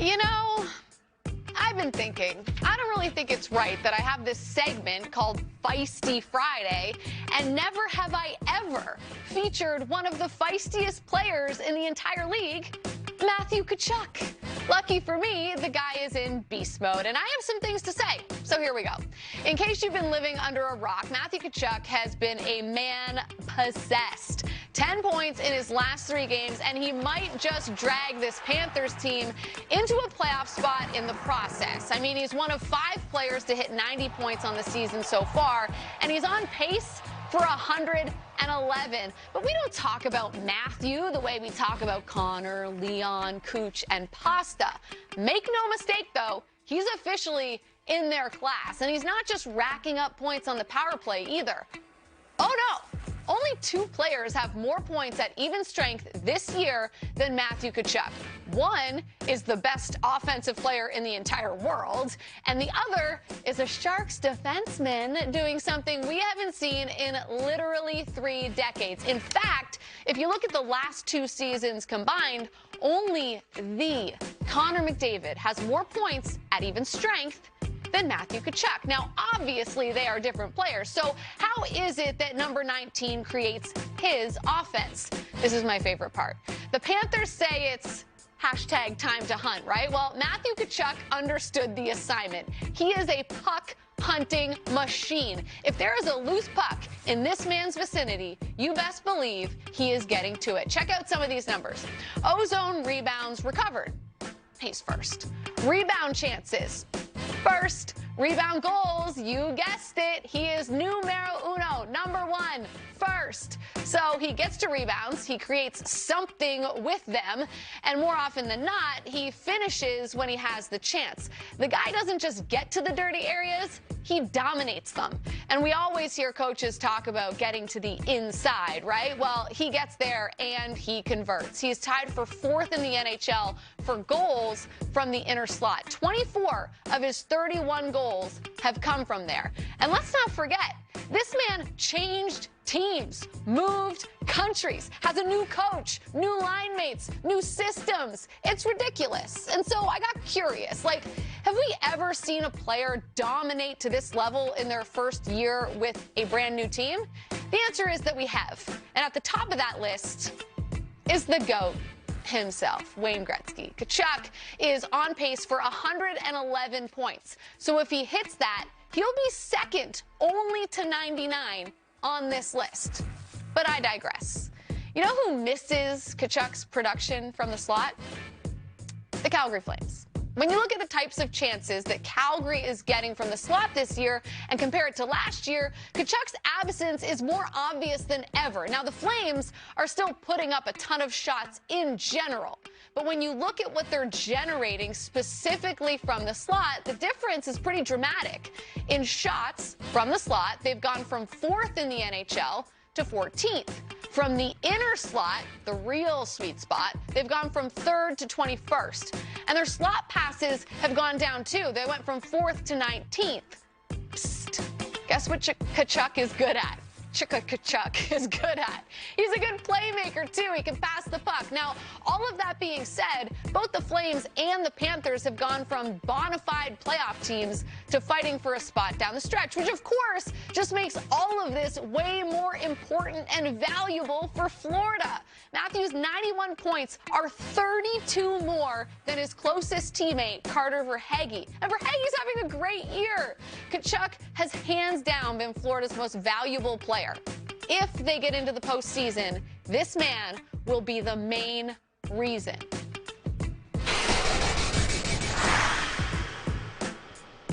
You know, I've been thinking, I don't really think it's right that I have this segment called Feisty Friday, and never have I ever featured one of the feistiest players in the entire league, Matthew Tkachuk. Lucky for me, the guy is in beast mode, and I have some things to say, so here we go. In case you've been living under a rock, Matthew Tkachuk has been a man possessed. 10 points in his last 3 games, and he might just drag this Panthers team into a playoff spot in the process. I mean, he's one of 5 players to hit 90 points on the season so far, and he's on pace for 111. But we don't talk about Matthew the way we talk about Connor, Leon, Cooch, and Pasta. Make no mistake, though, he's officially in their class, and he's not just racking up points on the power play either. Oh, no. Only 2 players have more points at even strength this year than Matthew Tkachuk. One is the best offensive player in the entire world, and the other is a Sharks defenseman doing something we haven't seen in literally 3 decades. In fact, if you look at the last 2 seasons combined, only the Connor McDavid has more points at even strength than Matthew Tkachuk. Now, obviously, they are different players. So how is it that number 19 creates his offense? This is my favorite part. The Panthers say it's hashtag time to hunt, right? Well, Matthew Tkachuk understood the assignment. He is a puck hunting machine. If there is a loose puck in this man's vicinity, you best believe he is getting to it. Check out some of these numbers. Ozone rebounds recovered. He's first. Rebound chances. First. Rebound goals, you guessed it, he is numero uno, number 1, first. So he gets to rebounds, he creates something with them, and more often than not, he finishes when he has the chance. The guy doesn't just get to the dirty areas, he dominates them. And we always hear coaches talk about getting to the inside, right? Well, he gets there and he converts. He's tied for 4th in the NHL for goals from the inner slot. 24 of his 31 goals have come from there. And let's not forget, this man changed teams, moved countries, has a new coach, new line mates, new systems. It's ridiculous. And so I got curious, have we ever seen a player dominate to this level in their first year with a brand new team? The answer is that we have. And at the top of that list is the GOAT himself, Wayne Gretzky. Tkachuk is on pace for 111 points. So if he hits that, he'll be second only to 99 on this list. But I digress. You know who misses Tkachuk's production from the slot? The Calgary Flames. When you look at the types of chances that Calgary is getting from the slot this year and compare it to last year, Tkachuk's absence is more obvious than ever. Now, the Flames are still putting up a ton of shots in general, but when you look at what they're generating specifically from the slot, the difference is pretty dramatic. In shots from the slot, they've gone from 4th in the NHL to 14th. From the inner slot, the real sweet spot, they've gone from 3rd to 21st. And their slot passes have gone down too. They went from 4th to 19th. Psst. Guess what Tkachuk is good at? Tkachuk is good at. He's a good playmaker, too. He can pass the puck. Now, all of that being said, both the Flames and the Panthers have gone from bona fide playoff teams to fighting for a spot down the stretch, which, of course, just makes all of this way more important and valuable for Florida. Matthew's 91 points are 32 more than his closest teammate, Carter Verhaeghe. And Verhaeghe's having a great year. Tkachuk has hands down been Florida's most valuable player. If they get into the postseason, this man will be the main reason.